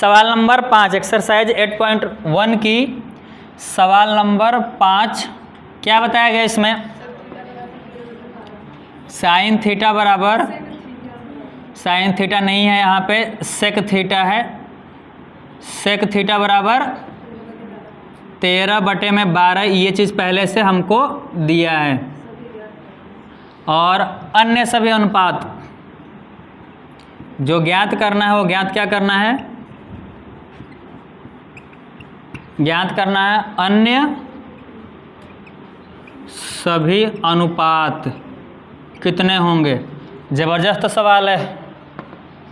सवाल number 5 exercise 8.1 की सवाल नंबर 5 क्या बताया गया इसमें? साइन थीटा बराबर, साइन थीटा नहीं है यहाँ पे, सेक थीटा है। सेक थीटा बराबर 13/12, ये चीज़ पहले से हमको दिया है। और अन्य सभी अनुपात जो ज्ञात करना है वो ज्ञात क्या करना है? ज्ञात करना है अन्य सभी अनुपात कितने होंगे। ज़बरदस्त सवाल है,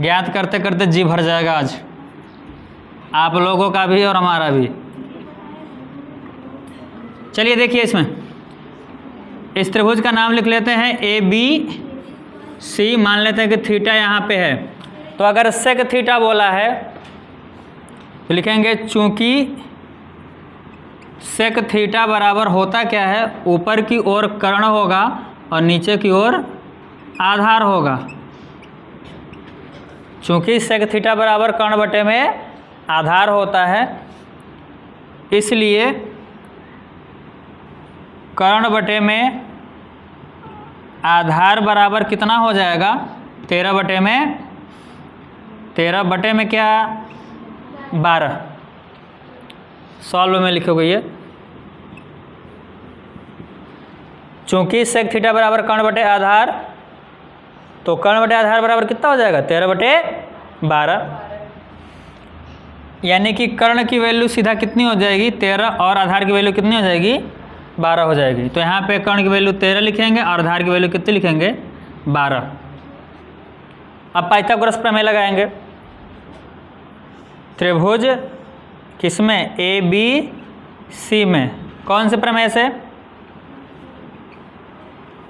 ज्ञात करते करते जी भर जाएगा आज, आप लोगों का भी और हमारा भी। चलिए देखिए, इसमें इस त्रिभुज का नाम लिख लेते हैं ABC। मान लेते हैं कि थीटा यहाँ पे है, तो अगर सेक थीटा बोला है तो लिखेंगे चूंकि सेक थीटा बराबर होता क्या है, ऊपर की ओर कर्ण होगा और नीचे की ओर आधार होगा। चूंकि सेक थीटा बराबर कर्ण बटे में आधार होता है, इसलिए कर्ण बटे में आधार बराबर कितना हो जाएगा? 13 बटे में क्या? 12। सॉल्व में लिखोगे ये, चूंकि सेक थीटा बराबर कर्ण बटे आधार, तो कर्ण बटे आधार बराबर कितना हो जाएगा? 13/12। यानी कि कर्ण की वैल्यू सीधा कितनी हो जाएगी? 13, और आधार की वैल्यू कितनी हो जाएगी? 12 हो जाएगी। तो यहाँ पे कर्ण की वैल्यू 13 लिखेंगे और आधार की वैल्यू कितनी लिखेंगे? 12। अब पाइथागोरस प्रमेय लगाएंगे। त्रिभुज किसमें? ABC में। कौन से प्रमेय से?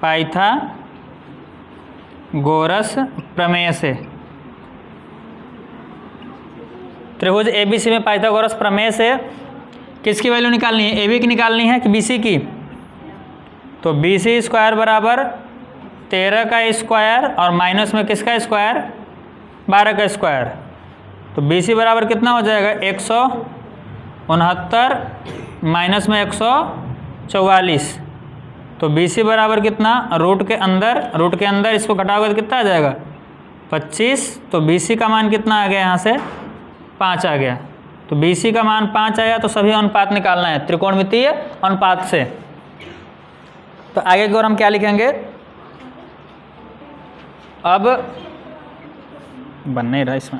पाइथागोरस प्रमेय से। त्रिभुज ABC में पाइथागोरस प्रमेय से किसकी वैल्यू निकालनी है? AB की निकालनी है कि BC की? तो BC स्क्वायर बराबर 13 का स्क्वायर और माइनस में किसका स्क्वायर? 12 का स्क्वायर। तो BC बराबर कितना हो जाएगा? 169 माइनस में 144। तो BC बराबर कितना? रूट के अंदर इसको घटाओगे तो कितना आ जाएगा? 25। तो BC का मान कितना आ गया? यहाँ से 5 आ गया। तो BC का मान 5 आया, तो सभी अनुपात निकालना है त्रिकोणमितीय अनुपात से। तो आगे की ओर हम क्या लिखेंगे? अब बन नहीं रहा इसमें।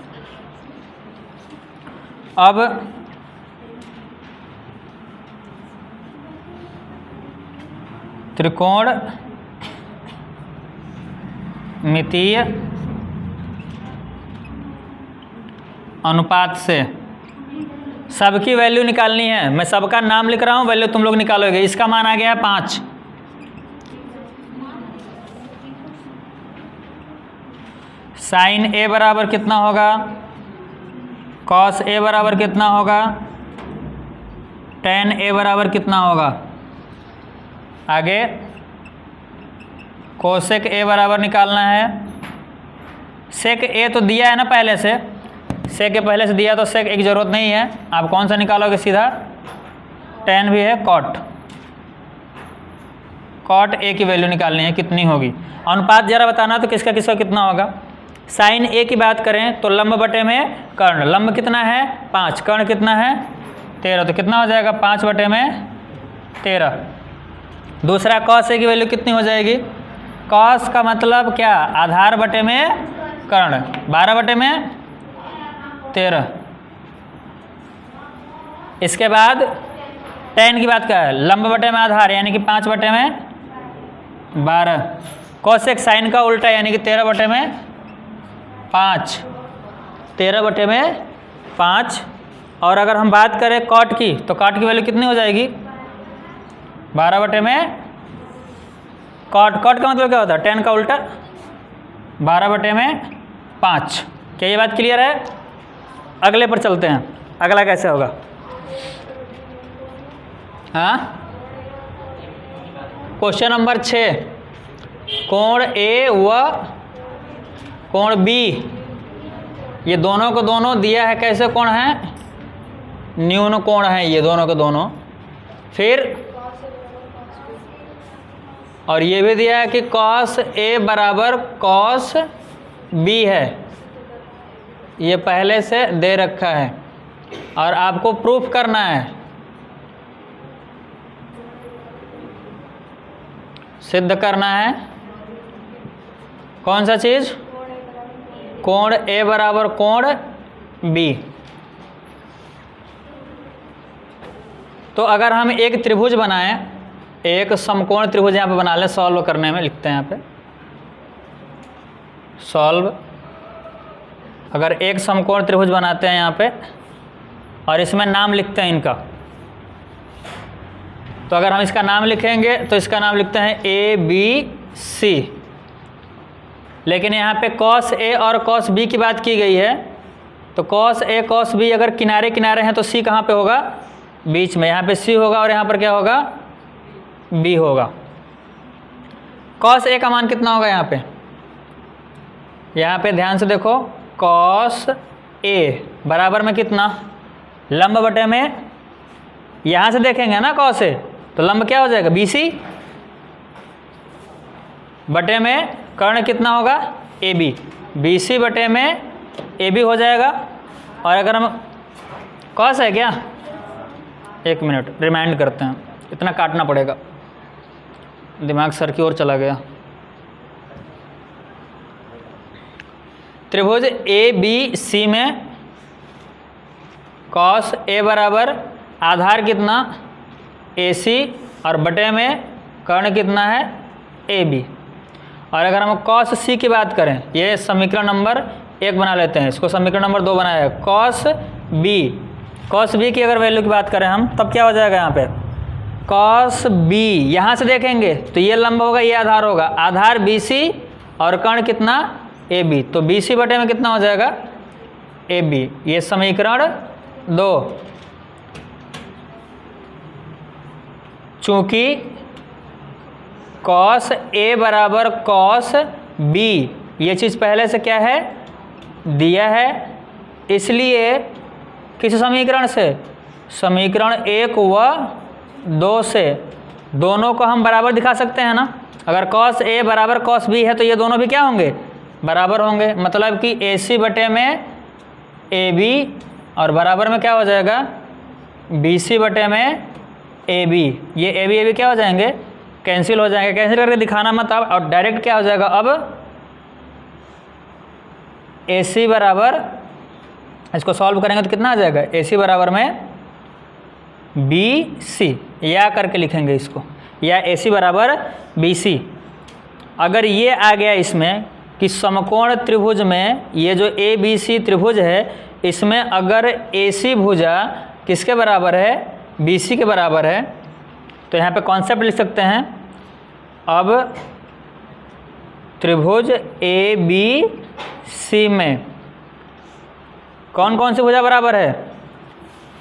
अब त्रिकोणमितीय अनुपात से सबकी वैल्यू निकालनी है। मैं सबका नाम लिख रहा हूँ, वैल्यू तुम लोग निकालोगे। इसका मान आ गया 5। साइन A बराबर कितना होगा? कॉस A बराबर कितना होगा? टेन A बराबर कितना होगा? आगे कोसेक A बराबर निकालना है। सेक A तो दिया है ना पहले से, सेक के पहले से दिया तो सेक A की जरूरत नहीं है। आप कौन सा निकालोगे? सीधा टेन भी है, कॉट A की वैल्यू निकालनी है, कितनी होगी? अनुपात जरा बताना तो किसका किसका कितना होगा। साइन A की बात करें तो लंब बटे में कर्ण, लंब कितना है? 5, कर्ण कितना है? 13। तो कितना हो जाएगा? 5 बटे में 13। दूसरा कॉस A की वैल्यू कितनी हो जाएगी? कॉस का मतलब क्या? आधार बटे में कर्ण, 12 बटे में 13। इसके बाद टेन की बात क्या है? लंब बटे में आधार, यानी कि 5 बटे में 12। कोसेक साइन का उल्टा, यानी कि 13 बटे में 5, 13 बटे में 5। और अगर हम बात करें कॉट की, तो कॉट की वैल्यू कितनी हो जाएगी? 12 बटे में कॉट का मतलब क्या होता है? टेन का उल्टा, 12 बटे में 5। क्या ये बात क्लियर है? अगले पर चलते हैं, अगला कैसे होगा? हाँ, क्वेश्चन नंबर 6, कोण A व कोण B ये दोनों को दोनों दिया है कैसे कोण है, न्यून कोण है ये दोनों के दोनों। फिर और ये भी दिया है कि cos A बराबर cos B है, ये पहले से दे रखा है और आपको प्रूफ करना है, सिद्ध करना है। कौन सा चीज, कोण A बराबर कोण B। तो अगर हम एक त्रिभुज बनाएं, एक समकोण त्रिभुज यहाँ पे बना लें, सॉल्व करने में लिखते हैं यहाँ पे सॉल्व। अगर एक समकोण त्रिभुज बनाते हैं यहाँ पे और इसमें नाम लिखते हैं इनका, तो अगर हम इसका नाम लिखेंगे तो इसका नाम लिखते हैं ABC। लेकिन यहाँ पे cos A और cos B की बात की गई है, तो cos A cos B अगर किनारे किनारे हैं तो C कहाँ पे होगा, बीच में। यहाँ पे C होगा और यहाँ पर क्या होगा, B होगा। cos A का मान कितना होगा यहाँ पे ध्यान से देखो, cos A बराबर में कितना, लंब बटे में, यहाँ से देखेंगे ना cos A, तो लंब क्या हो जाएगा BC बटे में कर्ण कितना होगा AB, BC बटे में AB हो जाएगा। और अगर हम cos है क्या, एक मिनट रिमाइंड करते हैं, इतना काटना पड़ेगा, दिमाग सर की ओर चला गया। त्रिभुज ABC में cos A बराबर आधार कितना AC और बटे में कर्ण कितना है AB। और अगर हम cos C की बात करें, ये समीकरण नंबर 1 बना लेते हैं, इसको समीकरण नंबर 2 बनाया है। cos B की अगर वैल्यू की बात करें हम, तब क्या हो जाएगा यहाँ पे, cos B यहाँ से देखेंगे तो ये लंब होगा, ये आधार होगा, आधार BC और कर्ण कितना AB, तो BC बटे में कितना हो जाएगा AB। ये समीकरण 2। चूंकि cos A बराबर cos B, ये चीज़ पहले से क्या है दिया है, इसलिए किस समीकरण से, समीकरण 1 व 2 से दोनों को हम बराबर दिखा सकते हैं ना। अगर cos A बराबर cos B है तो ये दोनों भी क्या होंगे, बराबर होंगे। मतलब कि AC बटे में AB और बराबर में क्या हो जाएगा BC बटे में AB। ये AB क्या हो जाएंगे, कैंसिल हो जाएंगे। कैंसिल करके दिखाना मत अब, और डायरेक्ट क्या हो जाएगा अब AC बराबर, इसको सॉल्व करेंगे तो कितना आ जाएगा, AC बराबर में BC, या करके लिखेंगे इसको, या AC बराबर BC। अगर ये आ गया इसमें कि समकोण त्रिभुज में ये जो ABC त्रिभुज है, इसमें अगर AC भुजा किसके बराबर है, BC के बराबर है, तो यहाँ पे कॉन्सेप्ट लिख सकते हैं। अब त्रिभुज ABC में कौन कौन सी भुजा बराबर है,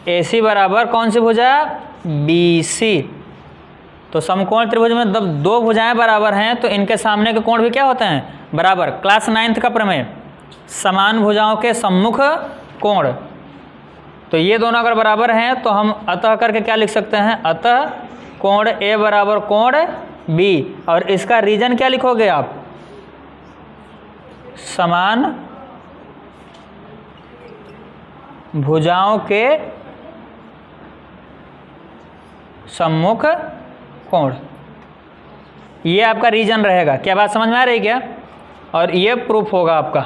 AC बराबर कौन सी भुजा, BC। तो समकोण त्रिभुज में जब दो भुजाएं बराबर हैं तो इनके सामने के कोण भी क्या होते हैं, बराबर। क्लास 9th का प्रमेय, समान भुजाओं के सम्मुख कोण। तो ये दोनों अगर बराबर हैं तो हम अतः करके क्या लिख सकते हैं, अतः कोण A बराबर कोण B। और इसका रीजन क्या लिखोगे आप, समान भुजाओं के सम्मुख कोण, ये आपका रीजन रहेगा। क्या बात समझ में आ रही क्या। और ये प्रूफ होगा आपका,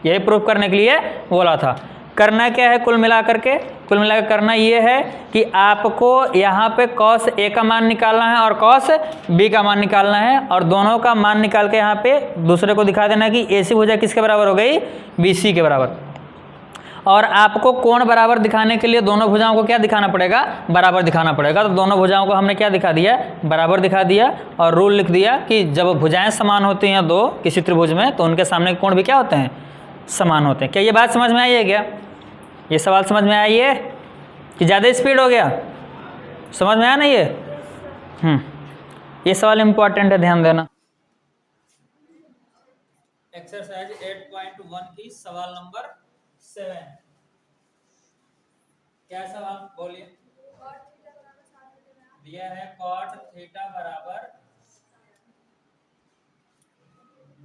यही प्रूफ करने के लिए बोला था। करना क्या है कुल मिलाकर के, कुल मिलाकर करना ये है कि आपको यहाँ पे cos A का मान निकालना है और cos B का मान निकालना है, और दोनों का मान निकाल के यहाँ पे दूसरे को दिखा देना कि AC भुजा किसके बराबर हो गई, BC के बराबर। और आपको कोण बराबर दिखाने के लिए दोनों भुजाओं को क्या दिखाना पड़ेगा, बराबर दिखाना पड़ेगा। तो दोनों भुजाओं को हमने क्या दिखा दिया, बराबर दिखा दिया, और रूल लिख दिया कि जब भुजाएं समान होती हैं दो किसी त्रिभुज में तो उनके सामने कोण भी क्या होते हैं, समान होते हैं। क्या ये बात समझ में आई है क्या, ये सवाल समझ में आई है कि ज़्यादा स्पीड हो गया, समझ में आया ना ये। ये सवाल इम्पोर्टेंट है, ध्यान देना। एक्सरसाइज 8.1 की सवाल नंबर 7। क्या सवाल बोलिए। दिया है cot थीटा बराबर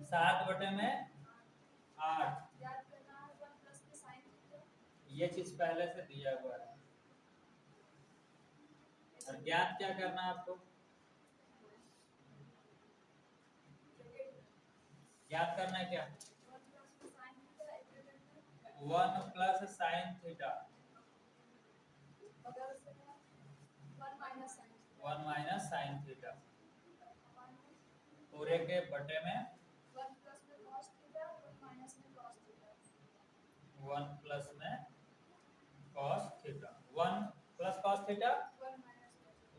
7/8। ये चीज पहले से दिया हुआ है और ज्ञात क्या करना है आपको, ज्ञात करना है क्या, 1 plus sine theta 1 minus sine theta पूरे के बटे में 1 प्लस में cos थीटा 1 माइनस में cos थीटा 1 प्लस में cos theta 1 plus cos theta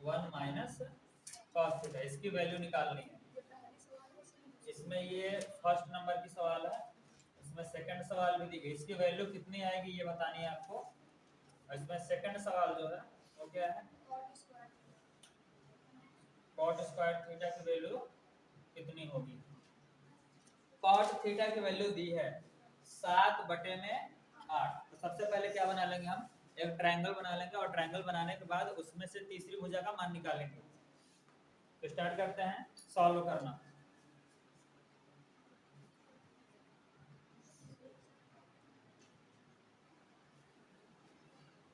1 minus cos theta. इसकी वैल्यू निकालनी है। इसमें ये फर्स्ट नंबर की सवाल है, इसमें सेकंड सवाल भी दी गई। इसकी वैल्यू कितनी आएगी ये बतानी है आपको। और इसमें सेकंड सवाल जो है वो क्या है, cot स्क्वायर थीटा की वैल्यू कितनी होगी। cot थीटा की वैल्यू दी है 7/8। तो सबसे पहले क्या बना लेंगे, हम एक ट्रायंगल बना लेंगे और ट्रायंगल बनाने के बाद उसमें से तीसरी भुजा का मान निकालेंगे। तो स्टार्ट करते हैं सॉल्व करना।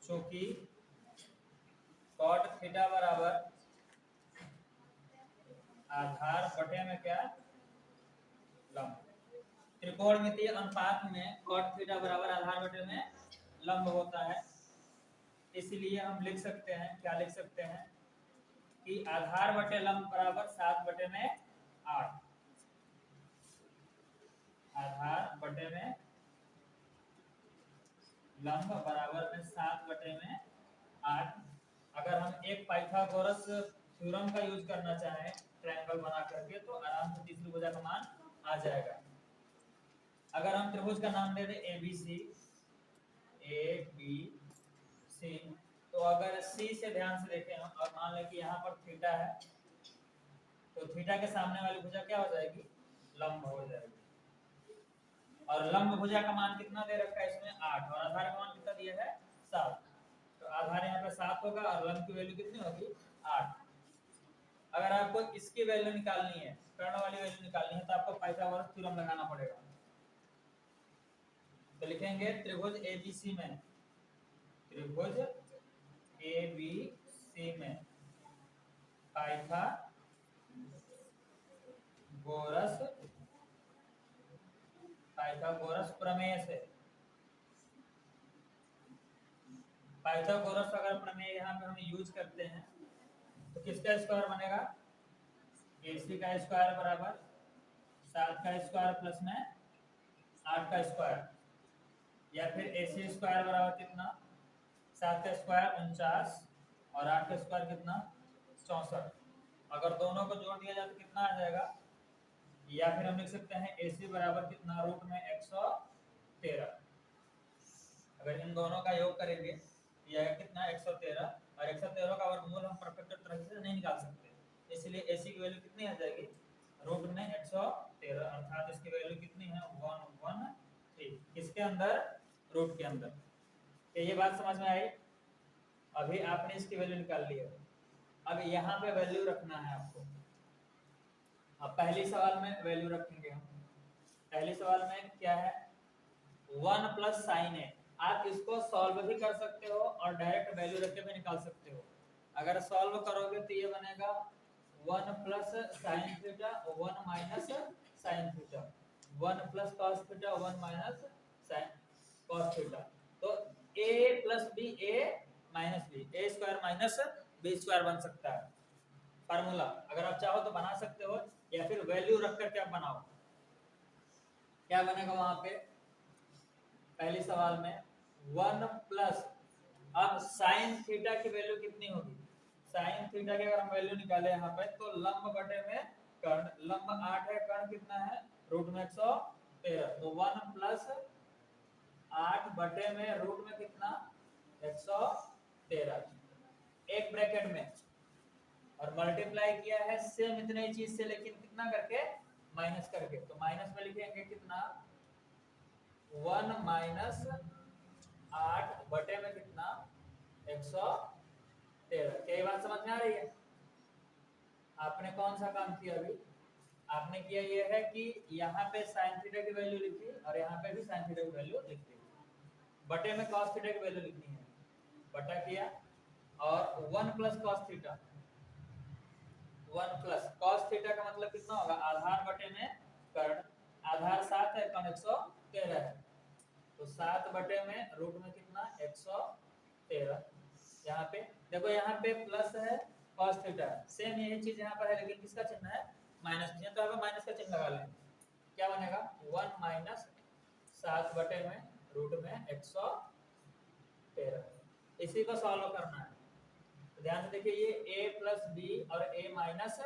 चूंकि cot थीटा बराबर आधार बटे में क्या, लंब। त्रिकोणमितीय अनुपात में cot थीटा बराबर आधार बटे में लंब होता है। इसलिए हम लिख सकते हैं, क्या लिख सकते हैं कि आधार बटे लंब बराबर 7/8। आधार बटे में लंब बराबर में 7/8। अगर हम एक पाइथागोरस थ्योरम का यूज करना चाहें ट्रायंगल बना करके तो आराम से तीसरी भुजा का मान आ जाएगा। अगर हम त्रिभुज का नाम दे दें ABC, तो अगर C से ध्यान से देखें हम और मान लें कि यहाँ पर थीटा है, तो थीटा के सामने वाली भुजा क्या हो जाएगी, लंब हो जाएगी। और लंब भुजा का मान कितना दे रखा है इसमें, 8, और आधार का मान कितना दिया है, 7। तो आधार यहाँ पे 7 होगा और लंब की वैल्यू कितनी होगी, 8। अगर आपको इसकी वैल्यू निकालनी है, कर्ण वाली वैल्यू निकालनी है, तो आपको पाइथागोरस थ्योरम लगाना पड़ेगा। तो लिखेंगे त्रिभुज ABC में, त्रिभुज ABC में पाइथागोरस प्रमेय से, पाइथागोरस अगर प्रमेय यहाँ पे हम यूज करते हैं तो किसका स्क्वायर बनेगा, AC का स्क्वायर बराबर 7 का स्क्वायर प्लस में 8 का स्क्वायर, या फिर AC स्क्वायर बराबर कितना, 7 का स्क्वायर 49 और 8 का स्क्वायर कितना, 64। अगर दोनों को जोड़ दिया जाए तो कितना आ जाएगा, या फिर हम लिख सकते हैं AC बराबर कितना, रूट में 113। अगर इन दोनों का योग करेंगे यह कितना, 113, और 113 का वर्गमूल हम परफेक्ट तरह से नहीं निकाल सकते, इसलिए AC की वैल्यू कितनी आ जाएगी, रूट में 113, अर्थात इसकी वैल्यू कितनी है, 113। किसके अंदर, रूट के अंदर। तो ये बात समझ में आई। अभी आपने इसकी वैल्यू निकाल ली है, अब यहाँ पे वैल्यू रखना है आपको। अब पहली सवाल में वैल्यू रखेंगे हम। पहली सवाल में क्या है, 1 प्लस साइन है। आप इसको सॉल्व भी कर सकते हो और डायरेक्ट वैल्यू रख के भी निकाल सकते हो। अगर सॉल्व करोगे तो ये बनेगा 1 plus sine theta 1 minus sine theta, 1 plus cos theta 1 minus sine cos theta. तो a plus B a minus B, A square minus B square बन सकता है फार्मूला। अगर आप चाहो तो बना सकते हो, या फिर वैल्यू रख करके आप बनाओ। क्या बनेगा वहां पे, पहली सवाल में 1 प्लस, अब साइन थीटा की वैल्यू कितनी होगी, साइन थीटा की अगर हम वैल्यू निकाले यहाँ पे तो लंब बटे में कर्ण, लंब 8 है, कर्ण कितना है, रूट में 113। तो 1 प्लस 8 बटे में रूट में कितना, 113, एक ब्रैकेट में, और मल्टीप्लाई किया है सेम इतने चीज से, लेकिन कितना करके, माइनस करके। तो माइनस में लिखेंगे कितना, 1 माइनस 8 बटे में कितना 113। क्या ये बात समझ में आ रही है? आपने कौन सा काम किया अभी? आपने किया ये है कि यहाँ पे साइन थीटा की वैल्यू लिखी और यहाँ पे भी साइन थीटा की वैल्यू लिख दी। बटे में कॉस थीटा की वैल्यू लिखनी है, बटा किया और 1 plus cos theta. 1 plus cos theta का मतलब कितना होगा? आधार बटे में कर्ण। आधार 7 है, कर्ण 113 है, तो 7 बटे में रूट में कितना 113। यहाँ पे देखो, यहाँ पे प्लस है, कॉस थीटा है, सेम यही चीज यहाँ पर है, लेकिन किसका चिन्ह है? माइनस चिन्ह। तो यहाँ माइनस का चिन्ह लगा लेंगे, क्या बनेगा 1 माइनस 7 बटे में रूट में 113। इसी को सॉल्व करना है। तो ध्यान से देखिए, ये a प्लस बी और a माइनस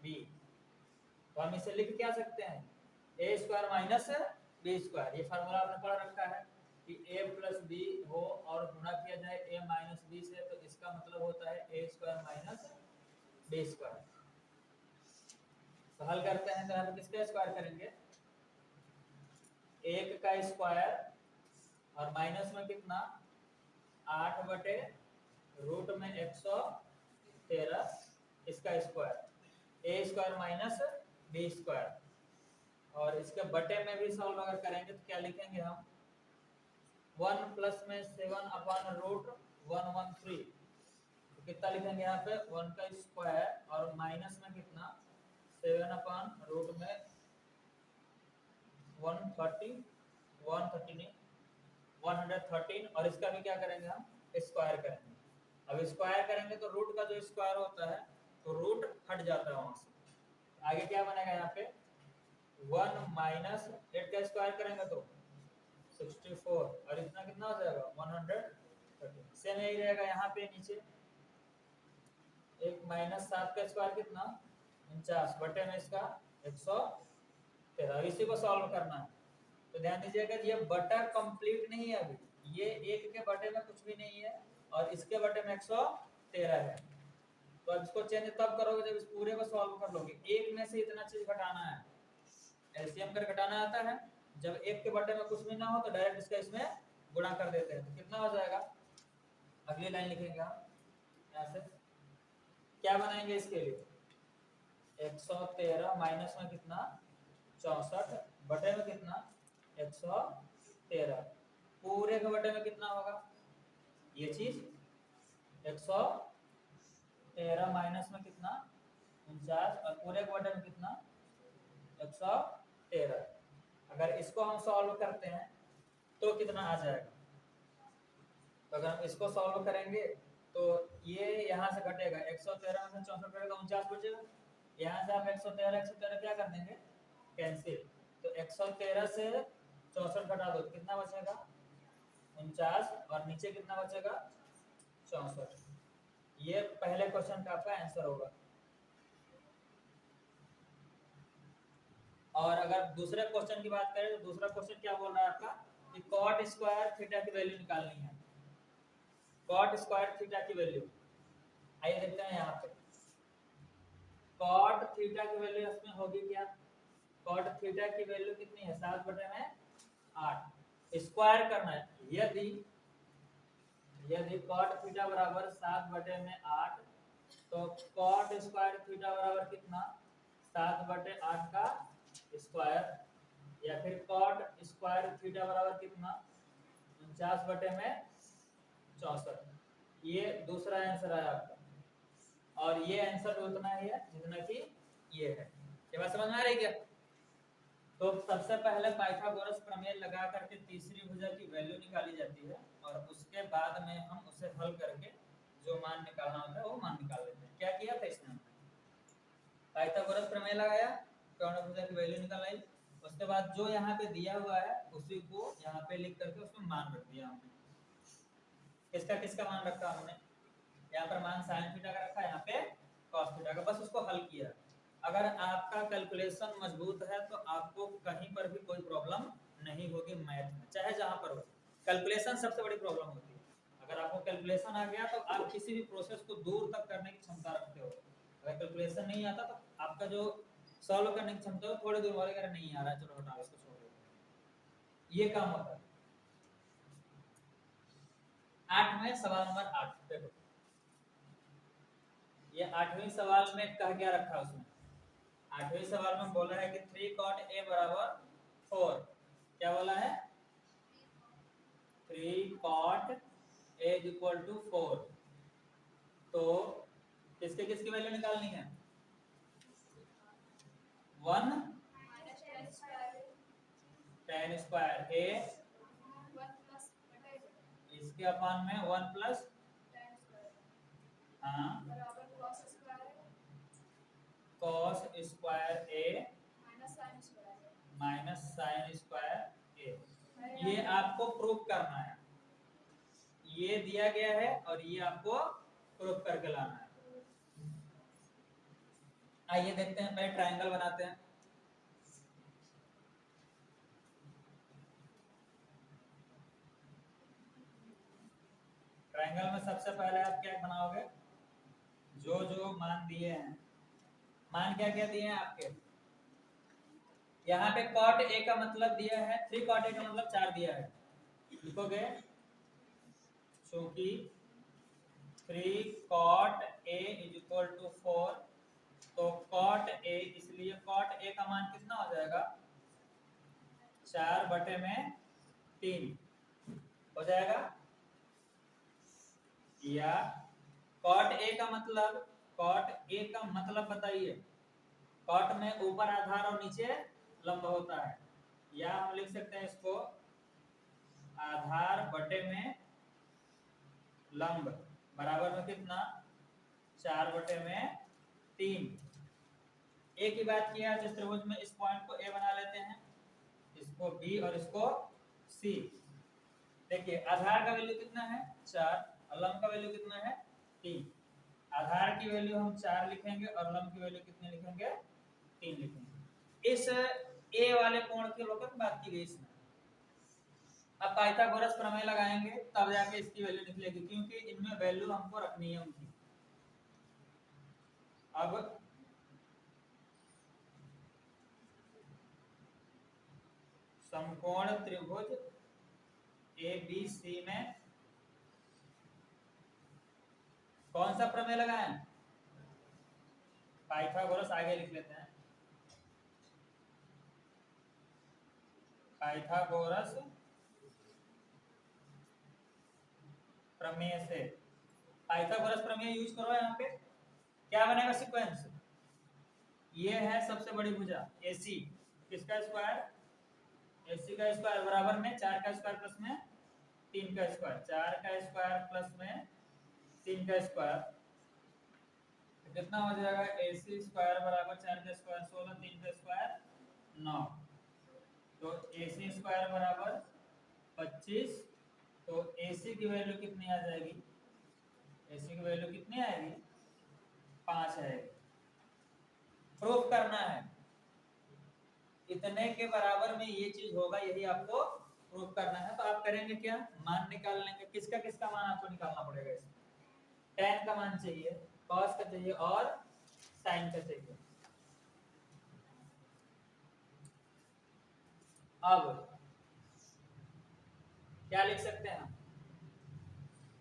बी, तो हम इसे लिख क्या सकते हैं? a square minus B square. ये फार्मूला आपने पढ़ रखा है कि a प्लस बी हो और गुणा किया जाए a माइनस बी से, तो इसका मतलब होता है a square minus B square. तो हल करते हैं, तो यहाँ पे किसका स्क्वायर करेंगे? 1 का स्क्वायर और माइनस में कितना 8 बटे रूट में 113, इसका square a square minus B square. और इसके बटे में भी सॉल्व अगर करेंगे तो क्या लिखेंगे हम? 1 प्लस में 7 अपॉन रूट 113, तो कितना लिखेंगे यहाँ पे? 1 का स्क्वायर और माइनस में कितना 7 अपॉन रूट में 113 और इसका भी क्या करेंगे हम? स्क्वायर करेंगे। अब स्क्वायर करेंगे तो रूट का जो स्क्वायर होता है तो रूट हट जाता है वहां से। आगे क्या बनेगा यहाँ पे? 1 माइनस 8 का स्क्वायर करेंगे तो 64 और इतना कितना हो जाएगा 130। सेम यही रहेगा यहाँ पे नीचे। 1 माइनस 7 का स्क्वायर कितना 49 बटे में इसका 113। इसी को सॉल्व करना है। तो ध्यान दीजिएगा, ये बटा कंप्लीट नहीं है अभी, ये 1 के बटे में कुछ भी नहीं है और इसके बटे में 113 है। तो अब इसको चेंज तब करोगे जब इस पूरे को सॉल्व कर लोगे। 1 में से इतना चीज घटाना है, एलसीएम कर घटाना आता है। जब 1 के बटे में कुछ भी ना हो तो डायरेक्ट इसका इसमें गुणा कर देते हैं, तो कितना हो जाएगा? अगली लाइन लिखेंगे हम यहाँ से, क्या बनाएंगे इसके लिए? 113 माइनस में कितना 64 बटे में कितना 113, पूरे के बटे में कितना होगा ये चीज? 113 माइनस में कितना 49 और पूरे के बटे में कितना 113। अगर इसको हम सॉल्व करते हैं तो कितना आ जाएगा? तो अगर हम इसको सॉल्व करेंगे तो ये यहाँ से घटेगा, 113 में से 64 का 49 बचेगा। यहाँ से आप 113 क्या कर देंगे? कैंसिल। तो 113 से 64 घटा दो तो कितना बचेगा 49 और नीचे कितना बचेगा 64। ये पहले क्वेश्चन का आपका आंसर होगा। और अगर दूसरे क्वेश्चन की बात करें तो दूसरा क्वेश्चन क्या बोल रहा है आपका कि कॉट स्क्वायर थीटा की वैल्यू निकालनी है। कॉट स्क्वायर थीटा की वैल्यू आइए देखते हैं यहाँ पे। कॉट थीटा की वैल्यू इसमें होगी क्या? कॉट थीटा की वैल्यू कितनी है? 7 बटे में 8। स्क्वायर करना है। यदि कॉट थीटा बराबर 7 बटे में 8, तो कॉट स्क्वायर थीटा बराबर कितना 7 बटे 8 का स्क्वायर, या फिर कॉट स्क्वायर थीटा बराबर कितना 49 बटे में 64। ये दूसरा आंसर है आपका और ये आंसर उतना ही है जितना कि ये है। ये बात समझ में आ रही क्या? तो सबसे पहले पाइथागोरस प्रमेय लगा करके तीसरी भुजा की वैल्यू निकाली जाती है और उसके बाद में हम उसे हल करके जो मान निकालना होता है वो मान निकाल लेते हैं। क्या किया था इसने? पाइथागोरस प्रमेय लगाया, कर्ण भुजा की वैल्यू निकालाई, उसके बाद जो यहाँ पे दिया हुआ है उसी को यहाँ पे लिख करके उसमें मान रख दिया हमने। किसका किसका मान रखा हमने? यहाँ पर मान साइन थीटा का रखा, यहाँ पे कॉस थीटा का, बस उसको हल किया। अगर आपका कैलकुलेशन मजबूत है तो आपको कहीं पर भी कोई प्रॉब्लम नहीं होगी मैथ में, चाहे जहां पर हो। कैलकुलेशन सबसे बड़ी प्रॉब्लम होती है। अगर आपको कैलकुलेशन आ गया तो आप किसी भी प्रोसेस को दूर तक करने की क्षमता रखते हो। अगर कैलकुलेशन नहीं आता तो आपका जो सॉल्व करने की क्षमता है थोड़ी दूर वाले अगर नहीं आ रहा है, चलो हटाओ इसको, छोड़ दो, ये काम होता है। 8 में सवाल नंबर 8 देखो, ये 8वें सवाल में कह क्या रखा उसमें, 8वें सवाल में बोला है कि 3 cot a बराबर 4। क्या बोला है? 3 cot a is equal to 4। तो किसके किसकी वैल्यू निकालनी है? 1 tan स्क्वायर a इसके अपान में 1 plus cos square a minus sine square a। ये आपको प्रूफ करना है, ये दिया गया है और ये आपको प्रूफ करके लाना है। आइए देखते हैं, पहले ट्रायंगल बनाते हैं। ट्रायंगल में सबसे पहले आप क्या बनाओगे? जो जो मान दिए हैं, मान क्या क्या दिए हैं आपके? यहाँ पे cot a का मतलब दिया है 3 cot a का मतलब 4 दिया है, लिखोगे क्योंकि 3 cot a is equal to 4, तो cot a, इसलिए cot a का मान कितना हो जाएगा? 4 बटे में 3 हो जाएगा। या cot a का मतलब, cot a का मतलब बताइए। cot में ऊपर आधार और नीचे लंब होता है, या हम लिख सकते हैं इसको आधार बटे में लंब बराबर में कितना? 4 बटे में 3। ए की बात किया जिस त्रिभुज में इस पॉइंट को ए बना लेते हैं, इसको बी और इसको सी। देखिए आधार का वैल्यू कितना है? 4, और लंब का वैल्यू कितना है? 3। आधार की वैल्यू हम 4 लिखेंगे और लंब की वैल्यू कितने लिखेंगे? 3 लिखेंगे। इस ए वाले कोण की वक्त बात की गई इसमें। अब पाइथागोरस प्रमेय लगाएंगे तब जाके इसकी वैल्यू निकलेगी, क्योंकि इनमें वैल्यू हमको रखनी है उनकी। अब समकोण त्रिभुज ABC में कौन सा प्रमेय लगाएं? पाइथागोरस आगे लिख लेते हैं। पाइथागोरस प्रमेय से, पाइथागोरस प्रमेय यूज करो। यहाँ पे क्या बनेगा सीक्वेंस? ये है सबसे बड़ी भुजा AC, किसका स्क्वायर? AC का स्क्वायर बराबर में 4 का स्क्वायर प्लस में 3 का स्क्वायर, 4 का स्क्वायर प्लस में 3 का स्क्वायर, तो कितना हो जाएगा? AC स्क्वायर बराबर 4 का स्क्वायर 16, 3 का स्क्वायर 9, तो AC स्क्वायर बराबर 25। तो AC की वैल्यू कितनी आ जाएगी? AC की वैल्यू कितनी आएगी? 5 आएगी। प्रूफ करना है इतने के बराबर में ये चीज होगा, यही आपको प्रूफ करना है। तो आप करेंगे क्या? मान निकाल लेंगे। किसका किसका मान आपको निकालना पड़ेगा इसमें? tan का मान चाहिए, cos का चाहिए और sin का चाहिए। अब क्या लिख सकते हैं हम?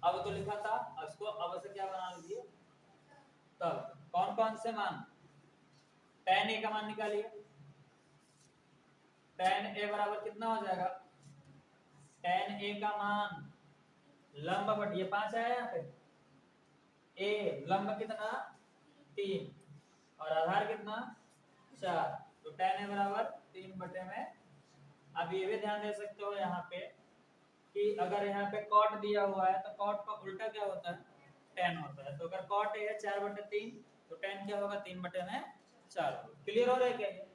अब तो लिखा था, इसको अब से क्या बना लीजिए। तब कौन कौन से मान? tan a का मान निकालिए। tan a बराबर कितना हो जाएगा? tan a का मान लंब बट ये 5 आया यहाँ पे, a लंब कितना? 3 और आधार कितना? 4, तो tan a बराबर 3 बटे में। अब ये भी ध्यान दे सकते हो यहाँ पे कि अगर यहाँ पे cot दिया हुआ है तो cot का उल्टा क्या होता है? tan होता है। तो अगर cot a है 4 बटे 3, तो tan क्या होगा? 3 बटे में 4। क्लियर हो रहा है क्या ये?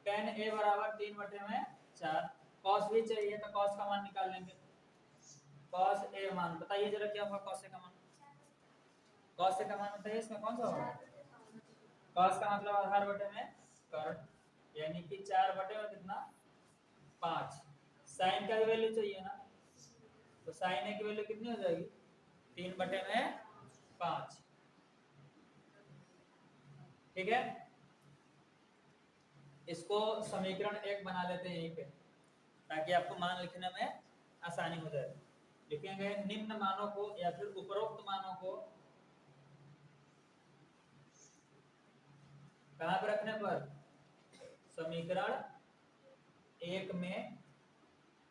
tan a बराबर 3 बटे में 4। cos भी चाहिए तो cos का मान निकाल लेंगे। cos a मान बताइए जरा क्या होगा? cos a का मान, cos a का मान बताइए इसमें कौन सा होगा? cos का मतलब आधार बटे में कर्ण, यानी कि 4 बटे में कितना? 5। sin का भी वैल्यू चाहिए ना, तो sin a की वैल्यू कितनी हो जाएगी? 3 बटे में 5। ठीक है, इसको समीकरण 1 बना लेते हैं यहीं पे, ताकि आपको मान लिखने में आसानी हो जाए। लिखेंगे निम्न मानों को या फिर उपरोक्त मानों को कहां पर रखने पर, समीकरण 1 में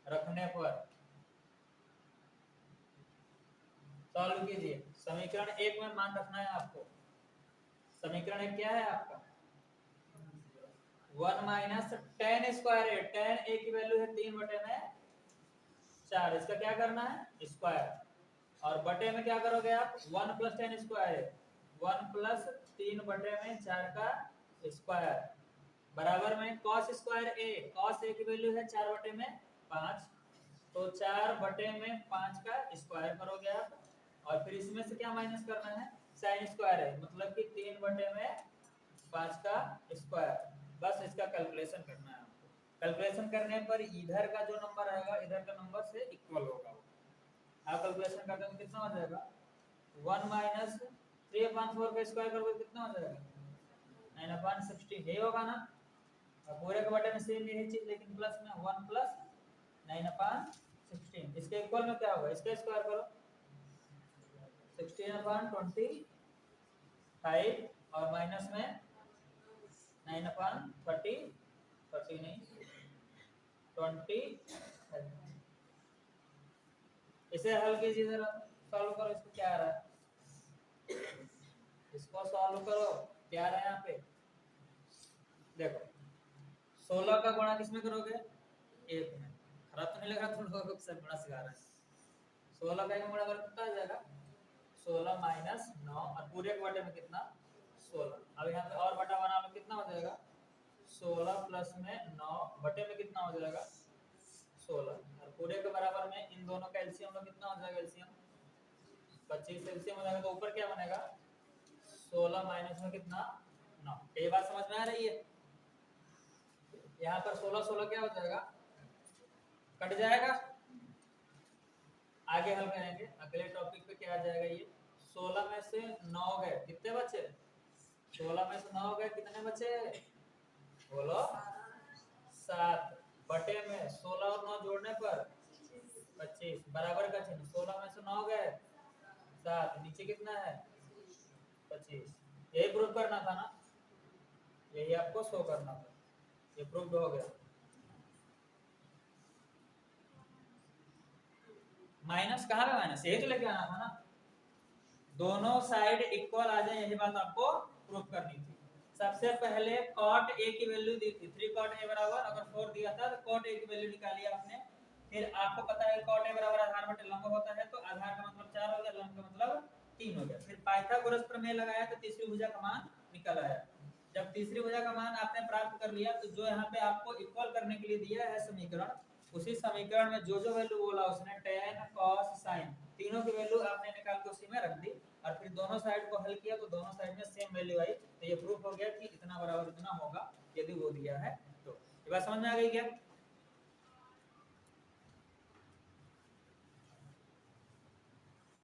रखने पर सॉल्व कीजिए। समीकरण 1 में मान रखना है आपको। समीकरण 1 क्या है आपका, 1 माइनस टेन स्क्वायर है। टेन ए की वैल्यू है 3/4। इसका क्या करना है, स्क्वायर। और बटे में क्या करोगे आप, 1 प्लस टेन स्क्वायर है 1 प्लस 3/4 का स्क्वायर बराबर में cos square A. Cos A की वैल्यू है 4/5, तो 4/5 का स्क्वायर करोगे आप। और फिर इसमें से क्या माइनस करना है, साइन स्क्वायर है, मतलब कि 3/5 का स्क्वायर। बस इसका कैलकुलेशन करना है आपको। कैलकुलेशन करने पर इधर का जो नंबर आएगा इधर का नंबर से इक्वल होगा। आप कैलकुलेशन करते हैं कितना हो जाएगा, 1 माइनस 3/4 का स्क्वायर करोगे कितना हो जाएगा, 9/16। यही होगा ना। और पूरे के बटे में सेम यही चीज, लेकिन प्लस में 1 प्लस 9/16। इसके इक्वल में क्या होगा, इसका स्क्वायर करो, 16/25 और माइनस में 9/30 नहीं 20। इसे हल कीजिए जरा, सॉल्व करो। इसको क्या आ रहा है, इसको सॉल्व करो। क्या आ रहा है यहाँ पे, देखो 16 का गुणा किसमें करोगे, 1 में। खराब तो नहीं लग रहा तुम लोगों को, सब गुणा सिखा रहा है। 16 का 1 में गुणा करो कितना आ जाएगा, 16 माइनस 9 और पूरे के बटे में कितना, 16। अब यहाँ पे और बटा बना लो, कितना हो जाएगा, 16 प्लस में 9 बटे में कितना हो जाएगा, 16। और पूरे के बराबर में इन दोनों का एलसीएम लो, कितना हो जाएगा एलसीएम, 25 एलसीएम हो जाएगा। तो ऊपर क्या बनेगा, 16 माइनस में कितना, 9। ये बात समझ में आ रही है। यहाँ पर 16 क्या हो जाएगा, कट जाएगा। आगे हल करेंगे अगले टॉपिक पे। क्या आ जाएगा ये, 16 में से 9 गए, कितने बचे, 16 में से 9 गए, कितने बचे, बोलो 7। बटे में 16 और 9 जोड़ने पर 25 बराबर का चिन्ह। 16 में से 9 गए 7, नीचे कितना है 25। यही प्रूफ करना था ना, यही आपको शो करना था। ये प्रूफ हो गया। माइनस कहाँ पे, माइनस यही तो लेके आना था ना, दोनों साइड इक्वल आ जाए, यही बात आपको प्रूफ करनी थी। सबसे पहले cot a की वैल्यू दी थी, 3 cot a बराबर, अगर 4 दिया था तो cot a की वैल्यू निकाली आपने। फिर आपको पता है cot a बराबर आधार बटे लंब होता है, तो आधार का मतलब 4 हो गया, लंब का मतलब 3 हो गया। फिर पाइथागोरस प्रमेय लगाया तो तीसरी भुजा का मान निकल आया। जब तीसरी भुजा का मान आपने प्राप्त कर लिया, तो जो यहाँ पे आपको इक्वल करने के लिए दिया है समीकरण, उसी समीकरण में जो जो वैल्यू बोला उसने tan cos sin तीनों की वैल्यू आपने निकाल के उसी में रख दी। और फिर दोनों साइड को हल किया तो दोनों साइड में सेम वैल्यू आई। तो ये प्रूफ हो गया कि इतना बराबर इतना होगा, यदि वो दिया है तो। ये बात समझ में आ गई क्या।